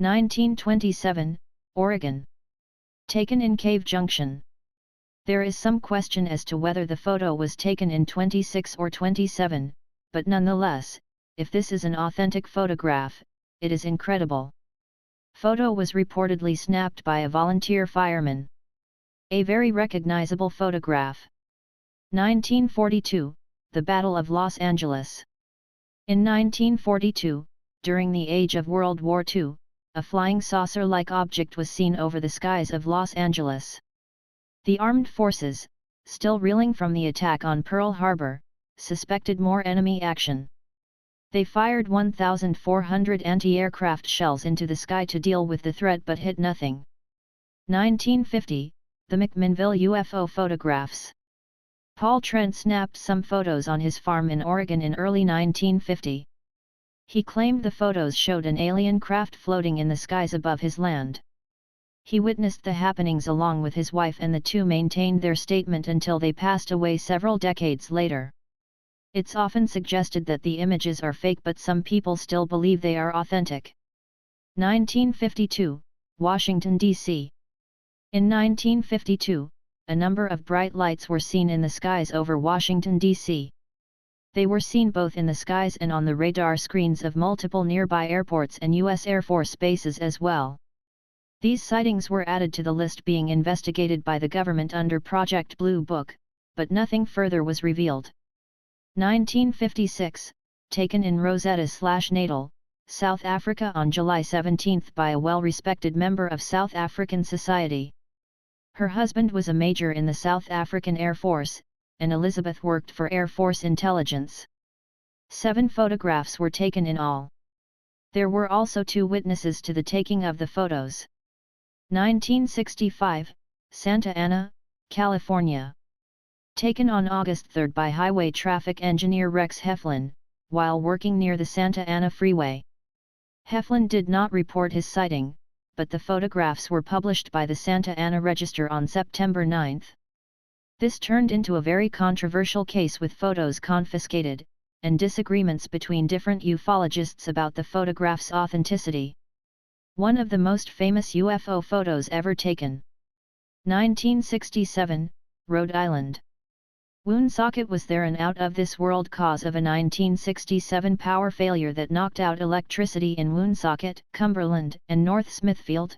1927, Oregon. Taken in Cave Junction. There is some question as to whether the photo was taken in 26 or 27, but nonetheless, if this is an authentic photograph, it is incredible. Photo was reportedly snapped by a volunteer fireman. A very recognizable photograph. 1942, the Battle of Los Angeles. In 1942, during the age of World War II, a flying saucer-like object was seen over the skies of Los Angeles. The armed forces, still reeling from the attack on Pearl Harbor, suspected more enemy action. They fired 1,400 anti-aircraft shells into the sky to deal with the threat but hit nothing. 1950, the McMinnville UFO photographs. Paul Trent snapped some photos on his farm in Oregon in early 1950. He claimed the photos showed an alien craft floating in the skies above his land. He witnessed the happenings along with his wife, and the two maintained their statement until they passed away several decades later. It's often suggested that the images are fake, but some people still believe they are authentic. 1952, Washington, D.C. In 1952, a number of bright lights were seen in the skies over Washington, D.C. They were seen both in the skies and on the radar screens of multiple nearby airports and U.S. Air Force bases as well. These sightings were added to the list being investigated by the government under Project Blue Book, but nothing further was revealed. 1956, taken in Rosetta/Natal, South Africa on July 17 by a well-respected member of South African society. Her husband was a major in the South African Air Force, and Elizabeth worked for Air Force Intelligence. 7 photographs were taken in all. There were also 2 witnesses to the taking of the photos. 1965, Santa Ana, California. Taken on August 3 by highway traffic engineer Rex Heflin, while working near the Santa Ana Freeway. Heflin did not report his sighting, but the photographs were published by the Santa Ana Register on September 9. This turned into a very controversial case with photos confiscated, and disagreements between different ufologists about the photograph's authenticity. One of the most famous UFO photos ever taken. 1967, Rhode Island. Woonsocket was there an out-of-this-world cause of a 1967 power failure that knocked out electricity in Woonsocket, Cumberland, and North Smithfield.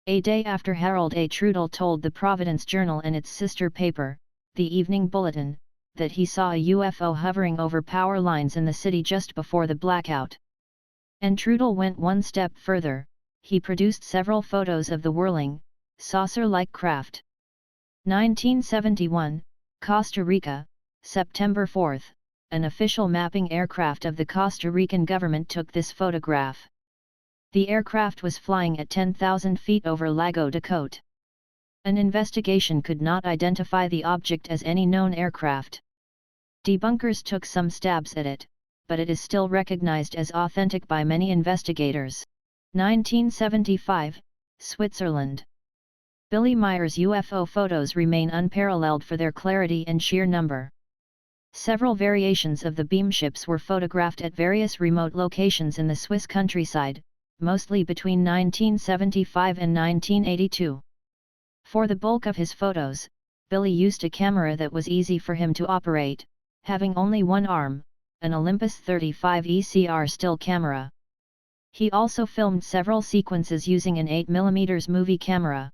A day after Harold A. Trudell told the Providence Journal and its sister paper, the Evening Bulletin, that he saw a UFO hovering over power lines in the city just before the blackout. And Trudell went one step further. He produced several photos of the whirling, saucer-like craft. 1971, Costa Rica, September 4, an official mapping aircraft of the Costa Rican government took this photograph. The aircraft was flying at 10,000 feet over Lago de Cote. An investigation could not identify the object as any known aircraft. Debunkers took some stabs at it, but it is still recognized as authentic by many investigators. 1975, Switzerland. Billy Meyer's UFO photos remain unparalleled for their clarity and sheer number. Several variations of the beamships were photographed at various remote locations in the Swiss countryside, mostly between 1975 and 1982. For the bulk of his photos, Billy used a camera that was easy for him to operate, having only one arm, an Olympus 35 ECR still camera. He also filmed several sequences using an 8mm movie camera.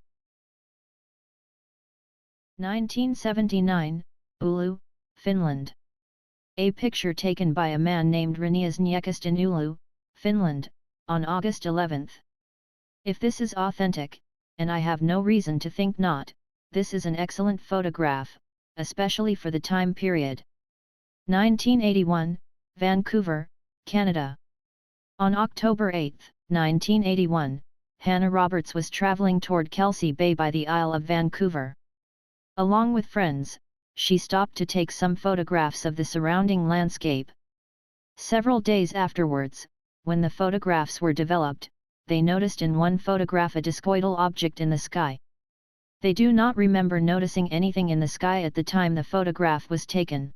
1979, Oulu, Finland. A picture taken by a man named Renias Niekast in Oulu, Finland, on August 11. If this is authentic, and I have no reason to think not, this is an excellent photograph, especially for the time period. 1981, Vancouver, Canada. On October 8, 1981, Hannah Roberts was traveling toward Kelsey Bay by the Isle of Vancouver. Along with friends, she stopped to take some photographs of the surrounding landscape. Several days afterwards, when the photographs were developed, they noticed in one photograph a discoidal object in the sky. They do not remember noticing anything in the sky at the time the photograph was taken.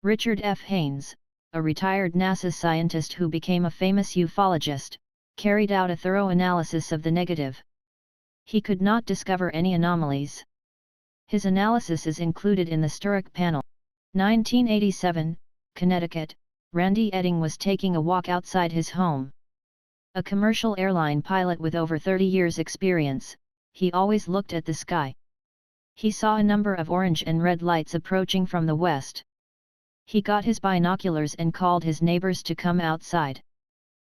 Richard F. Haynes, a retired NASA scientist who became a famous ufologist, carried out a thorough analysis of the negative. He could not discover any anomalies. His analysis is included in the Sturrock panel. 1987, Connecticut, Randy Edding was taking a walk outside his home. A commercial airline pilot with over 30 years' experience, he always looked at the sky. He saw a number of orange and red lights approaching from the west. He got his binoculars and called his neighbors to come outside.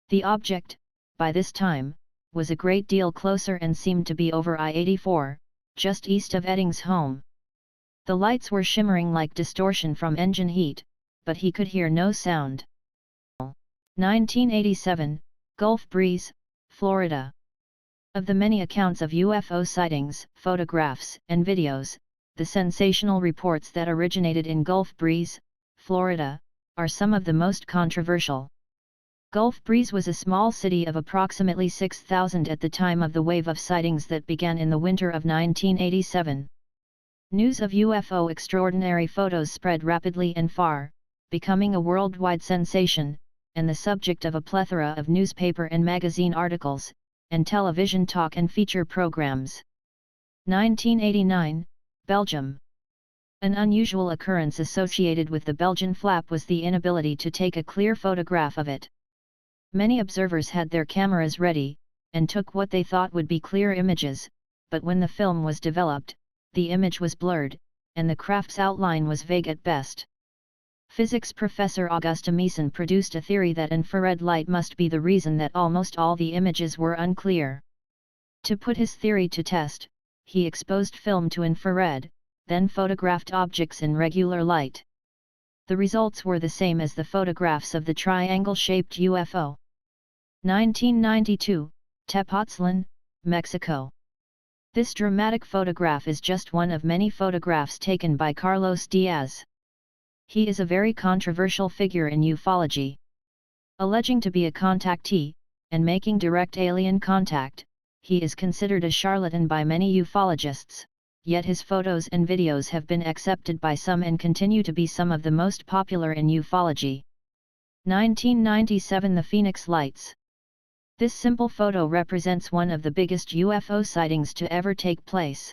The object, by this time, was a great deal closer and seemed to be over I-84, just east of Edding's home. The lights were shimmering like distortion from engine heat, but he could hear no sound. 1987, Gulf Breeze, Florida. Of the many accounts of UFO sightings, photographs, and videos, the sensational reports that originated in Gulf Breeze, Florida, are some of the most controversial. Gulf Breeze was a small city of approximately 6,000 at the time of the wave of sightings that began in the winter of 1987. News of UFO extraordinary photos spread rapidly and far, becoming a worldwide sensation, and the subject of a plethora of newspaper and magazine articles, and television talk and feature programs. 1989, Belgium. An unusual occurrence associated with the Belgian flap was the inability to take a clear photograph of it. Many observers had their cameras ready, and took what they thought would be clear images, but when the film was developed, the image was blurred, and the craft's outline was vague at best. Physics professor Auguste Meeson produced a theory that infrared light must be the reason that almost all the images were unclear. To put his theory to test, he exposed film to infrared, then photographed objects in regular light. The results were the same as the photographs of the triangle-shaped UFO. 1992, Tepoztlán, Mexico. This dramatic photograph is just one of many photographs taken by Carlos Diaz. He is a very controversial figure in ufology. Alleging to be a contactee, and making direct alien contact, he is considered a charlatan by many ufologists, yet his photos and videos have been accepted by some and continue to be some of the most popular in ufology. 1997 The Phoenix Lights. This simple photo represents one of the biggest UFO sightings to ever take place.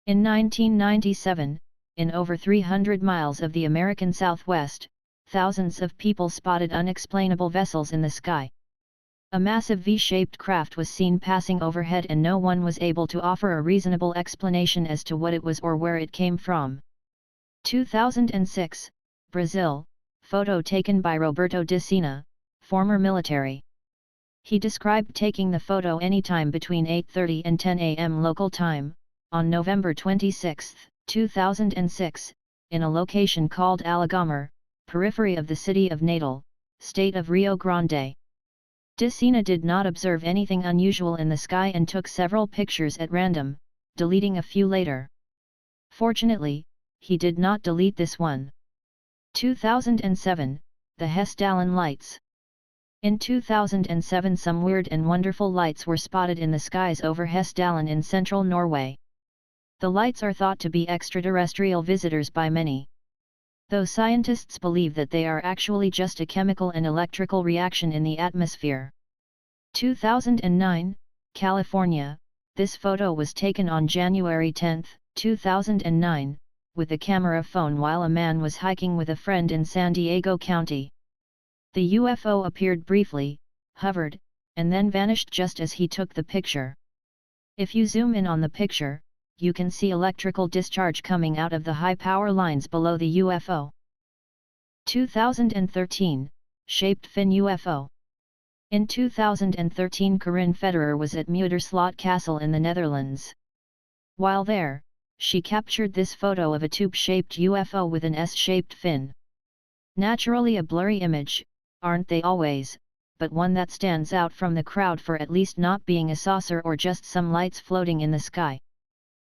In 1997, in over 300 miles of the American Southwest, thousands of people spotted unexplainable vessels in the sky. A massive V-shaped craft was seen passing overhead and no one was able to offer a reasonable explanation as to what it was or where it came from. 2006, Brazil, photo taken by Roberto de Sena, former military. He described taking the photo anytime between 8:30 and 10 a.m. local time, on November 26, 2006, in a location called Alagomar, periphery of the city of Natal, state of Rio Grande. De Sena did not observe anything unusual in the sky and took several pictures at random, deleting a few later. Fortunately, he did not delete this one. 2007, the Hessdalen Lights. In 2007 some weird and wonderful lights were spotted in the skies over Hessdalen in central Norway. The lights are thought to be extraterrestrial visitors by many. Though scientists believe that they are actually just a chemical and electrical reaction in the atmosphere. 2009, California. This photo was taken on January 10, 2009, with a camera phone while a man was hiking with a friend in San Diego County. The UFO appeared briefly, hovered, and then vanished just as he took the picture. If you zoom in on the picture, you can see electrical discharge coming out of the high power lines below the UFO. 2013, Shaped Fin UFO. In 2013 Corinne Federer was at Muiderslot Castle in the Netherlands. While there, she captured this photo of a tube-shaped UFO with an S-shaped fin. Naturally a blurry image, aren't they always, but one that stands out from the crowd for at least not being a saucer or just some lights floating in the sky.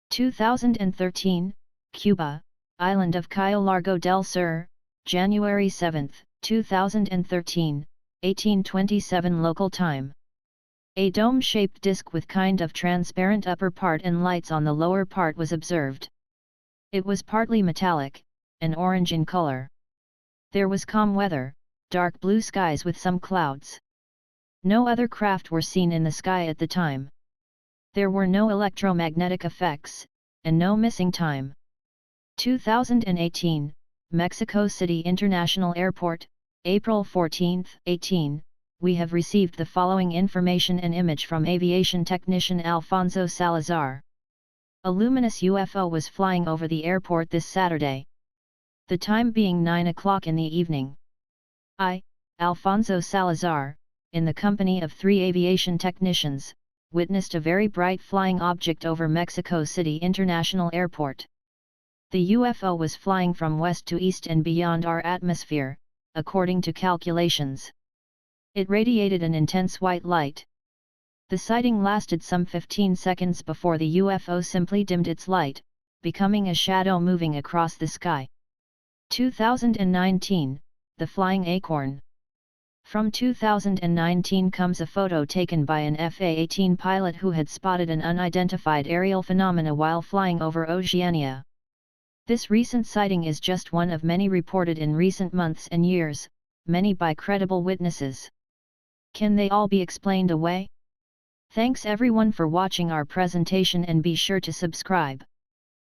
2013, Cuba, island of Cayo Largo del Sur, January 7, 2013, 1827 local time. A dome-shaped disc with kind of transparent upper part and lights on the lower part was observed. It was partly metallic, and orange in color. There was calm weather, dark blue skies with some clouds. No other craft were seen in the sky at the time. There were no electromagnetic effects, and no missing time. 2018, Mexico City International Airport, April 14, 18. We have received the following information and image from aviation technician Alfonso Salazar. A luminous UFO was flying over the airport this Saturday. The time being 9 o'clock in the evening. I, Alfonso Salazar, in the company of 3 aviation technicians, witnessed a very bright flying object over Mexico City International Airport. The UFO was flying from west to east and beyond our atmosphere, according to calculations. It radiated an intense white light. The sighting lasted some 15 seconds before the UFO simply dimmed its light, becoming a shadow moving across the sky. 2019, The Flying Acorn. From 2019 comes a photo taken by an FA-18 pilot who had spotted an unidentified aerial phenomena while flying over Oceania. This recent sighting is just one of many reported in recent months and years, many by credible witnesses. Can they all be explained away? Thanks everyone for watching our presentation and be sure to subscribe.